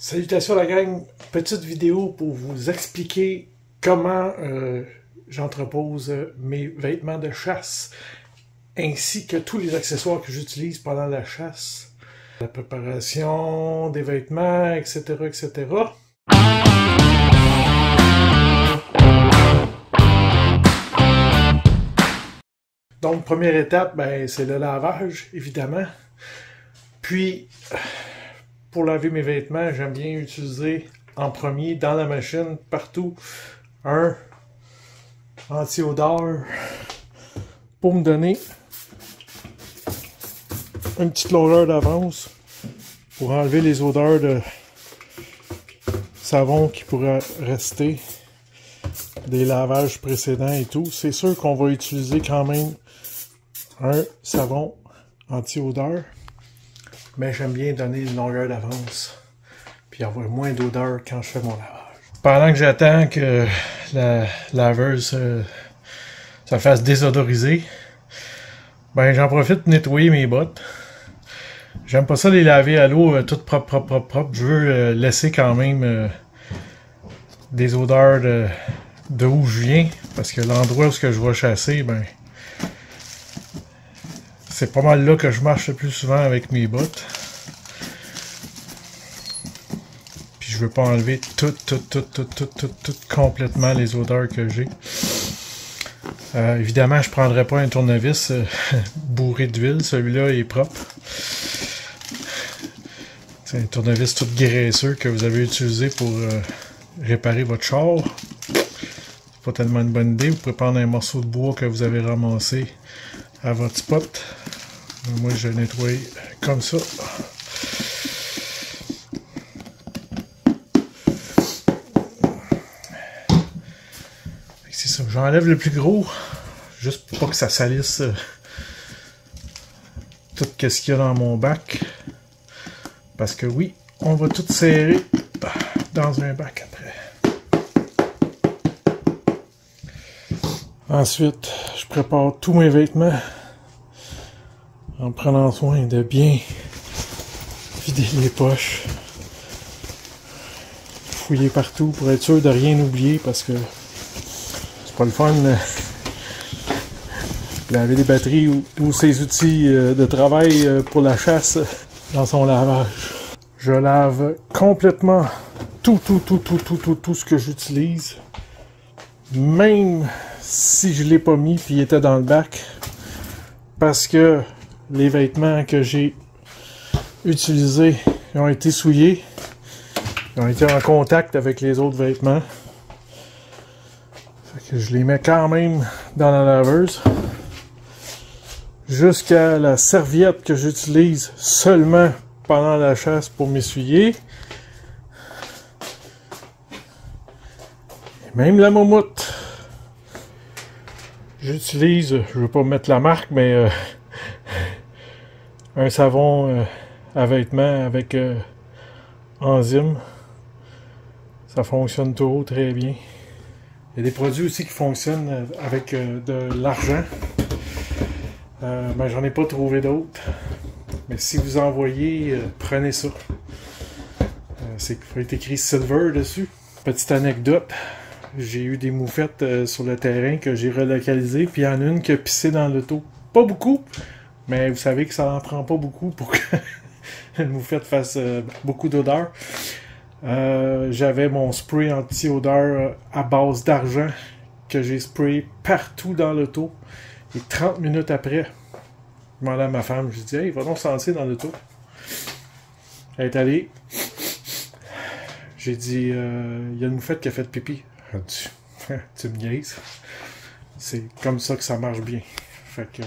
Salutations la gang, petite vidéo pour vous expliquer comment j'entrepose mes vêtements de chasse ainsi que tous les accessoires que j'utilise pendant la chasse, la préparation des vêtements, etc. etc. Donc première étape, ben, c'est le lavage évidemment. Puis pour laver mes vêtements, j'aime bien utiliser en premier, dans la machine, partout, un anti-odeur pour me donner une petite longueur d'avance pour enlever les odeurs de savon qui pourraient rester des lavages précédents et tout. C'est sûr qu'on va utiliser quand même un savon anti-odeur. Mais j'aime bien donner une longueur d'avance, puis avoir moins d'odeur quand je fais mon lavage. Pendant que j'attends que la laveuse se fasse désodoriser, ben j'en profite pour nettoyer mes bottes. J'aime pas ça les laver à l'eau toutes propre. Je veux laisser quand même des odeurs de où je viens, parce que l'endroit où je vais chasser, ben c'est pas mal là que je marche le plus souvent avec mes bottes. Puis je veux pas enlever tout complètement les odeurs que j'ai. Évidemment, je prendrai pas un tournevis bourré d'huile. Celui-là est propre. C'est un tournevis tout graisseux que vous avez utilisé pour réparer votre char. C'est pas tellement une bonne idée. Vous pouvez prendre un morceau de bois que vous avez ramassé à votre spot. Moi, je nettoie comme ça. C'est ça. J'enlève le plus gros, juste pour pas que ça salisse tout ce qu'il y a dans mon bac. Parce que oui, on va tout serrer dans un bac après. Ensuite, je prépare tous mes vêtements en prenant soin de bien vider les poches, fouiller partout pour être sûr de rien oublier, parce que c'est pas le fun de laver des batteries ou ses outils de travail pour la chasse dans son lavage. Je lave complètement tout ce que j'utilise, même si je l'ai pas mis puis il était dans le bac, parce que les vêtements que j'ai utilisés ont été souillés. Ils ont été en contact avec les autres vêtements. Fait que je les mets quand même dans la laveuse. Jusqu'à la serviette que j'utilise seulement pendant la chasse pour m'essuyer. Et même la moumoute. J'utilise, je ne veux pas mettre la marque, mais un savon à vêtements avec enzymes. Ça fonctionne toujours très bien. Il y a des produits aussi qui fonctionnent avec de l'argent. Mais j'en ai pas trouvé d'autres. Mais si vous en voyez, prenez ça. C'est écrit Silver dessus. Petite anecdote. J'ai eu des moufettes sur le terrain que j'ai relocalisées. Puis il y en a une qui a pissé dans l'auto. Pas beaucoup. Mais vous savez que ça n'en prend pas beaucoup pour que une moufette fasse beaucoup d'odeur. J'avais mon spray anti-odeur à base d'argent que j'ai sprayé partout dans l'auto. Et 30 minutes après, je demandais à ma femme, je dis hey, va donc sentir dans l'auto. Elle est allée. J'ai dit il y a une moufette qui a fait pipi. Elle a dit tu me niaises. C'est comme ça que ça marche bien. Fait que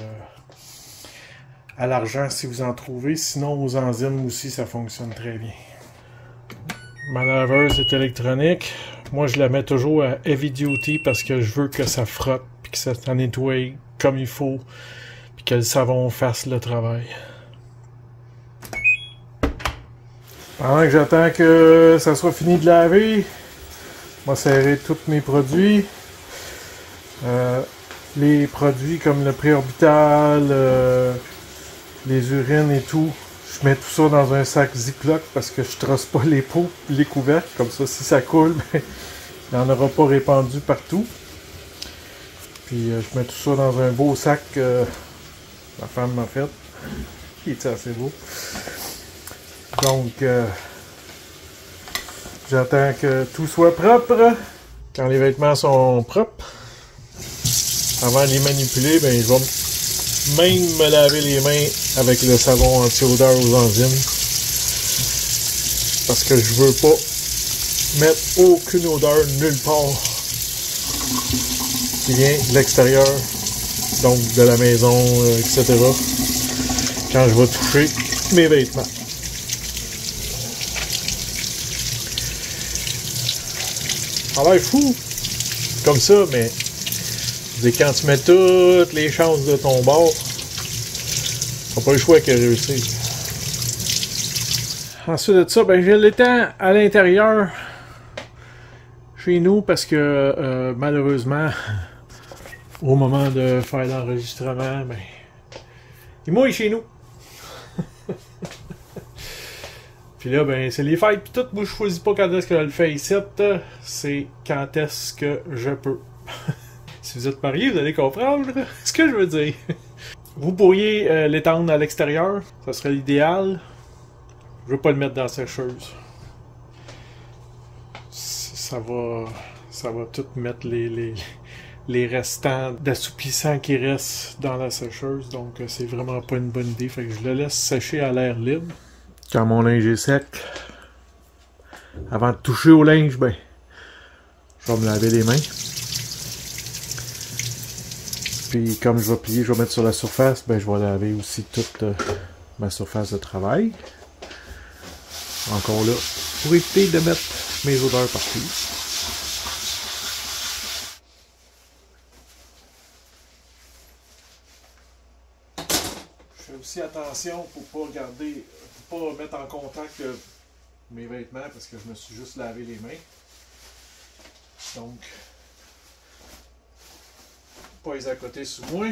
à l'argent si vous en trouvez, sinon aux enzymes aussi ça fonctionne très bien. Ma laveuse est électronique. Moi je la mets toujours à heavy duty parce que je veux que ça frotte puis que ça nettoie comme il faut puis que le savon fasse le travail. Pendant que j'attends que ça soit fini de laver, je vais serrer tous mes produits. Les produits comme le préorbital, les urines et tout, Je mets tout ça dans un sac Ziploc parce que je trosse pas les pots et les couvercles. Comme ça, si ça coule, ben, il n'y en aura pas répandu partout. Puis je mets tout ça dans un beau sac que ma femme m'a fait. Il est assez beau. Donc, j'attends que tout soit propre. Quand les vêtements sont propres, avant de les manipuler, ben, je vais même me laver les mains avec le savon anti-odeur aux enzymes. Parce que je veux pas mettre aucune odeur nulle part qui vient de l'extérieur, donc de la maison, etc. Quand je vais toucher mes vêtements. Ça a l'air fou comme ça, mais quand tu mets toutes les chances de ton bord, t'as pas le choix que réussir. Ensuite de ça, ben, je l'étends à l'intérieur chez nous parce que malheureusement, au moment de faire l'enregistrement, ben, il mouille chez nous. Puis là, ben, c'est les fêtes pis tout. Moi, je choisis pas quand est-ce que je le fais ici. C'est quand est-ce que je peux. Si vous êtes marié, vous allez comprendre ce que je veux dire. Vous pourriez l'étendre à l'extérieur. Ça serait l'idéal. Je veux pas le mettre dans la sécheuse. Ça va tout mettre les restants d'assouplissant qui restent dans la sécheuse. Donc, c'est vraiment pas une bonne idée. Fait que je le laisse sécher à l'air libre. Quand mon linge est sec, avant de toucher au linge, ben, je vais me laver les mains. Puis comme je vais plier, je vais mettre sur la surface, ben, je vais laver aussi toute ma surface de travail. Encore là, pour éviter de mettre mes odeurs partout. Je fais aussi attention pour pas garder, pour pas mettre en contact mes vêtements parce que je me suis juste lavé les mains. Donc, pas les à côté sous moi.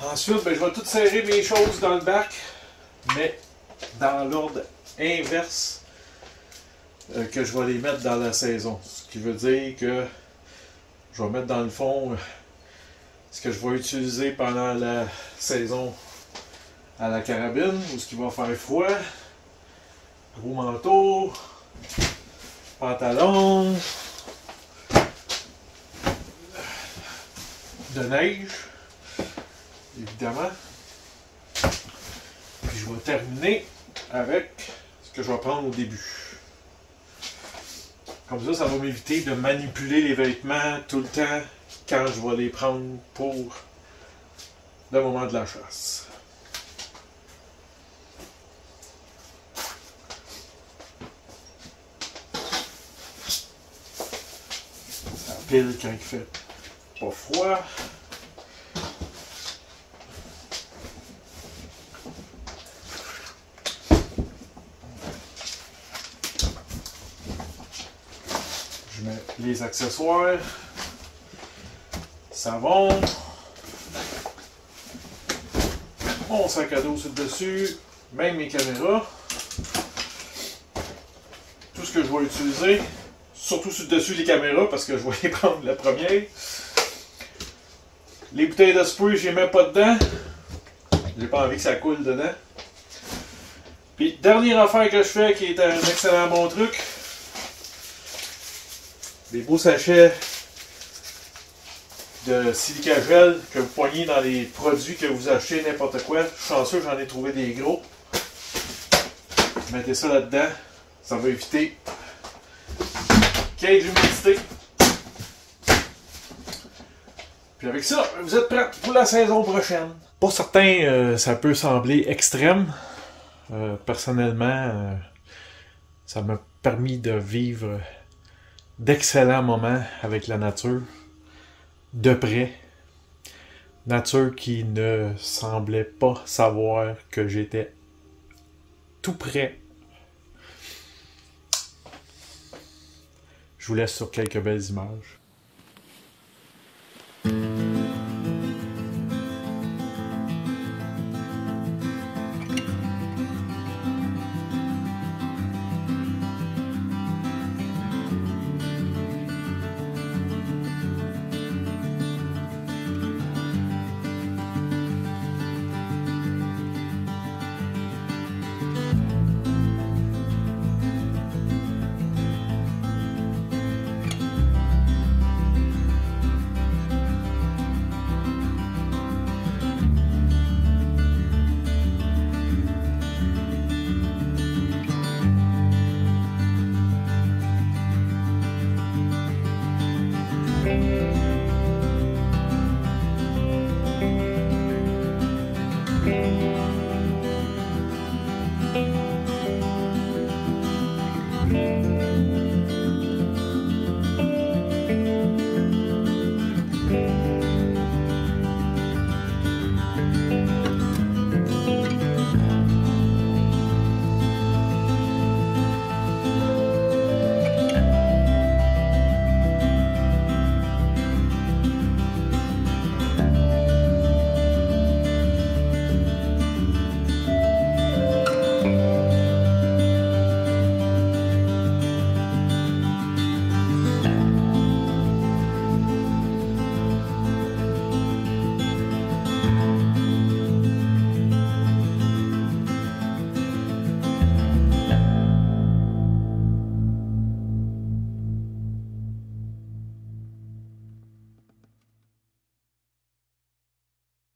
Ensuite, ben, je vais tout serrer mes choses dans le bac, mais dans l'ordre inverse que je vais les mettre dans la saison. Ce qui veut dire que je vais mettre dans le fond ce que je vais utiliser pendant la saison à la carabine, ou ce qui va faire froid, gros manteau, pantalon, de neige, évidemment. Puis je vais terminer avec ce que je vais prendre au début. Comme ça, ça va m'éviter de manipuler les vêtements tout le temps quand je vais les prendre pour le moment de la chasse. Ça pile quand il fait pas froid. Je mets les accessoires, savon, mon sac à dos sur le dessus, même mes caméras. Tout ce que je vais utiliser, surtout sur le dessus les caméras parce que je vais les prendre la première. Les bouteilles de spray, je les mets pas dedans. J'ai pas envie que ça coule dedans. Puis, dernière affaire que je fais qui est un excellent bon truc. Des beaux sachets de silica gel que vous poignez dans les produits que vous achetez, n'importe quoi. Je suis chanceux, j'en ai trouvé des gros. Mettez ça là-dedans. Ça va éviter qu'il y ait de l'humidité. Puis avec ça, vous êtes prêts pour la saison prochaine. Pour certains, ça peut sembler extrême. Personnellement, ça m'a permis de vivre d'excellents moments avec la nature, de près. nature qui ne semblait pas savoir que j'étais tout près. Je vous laisse sur quelques belles images.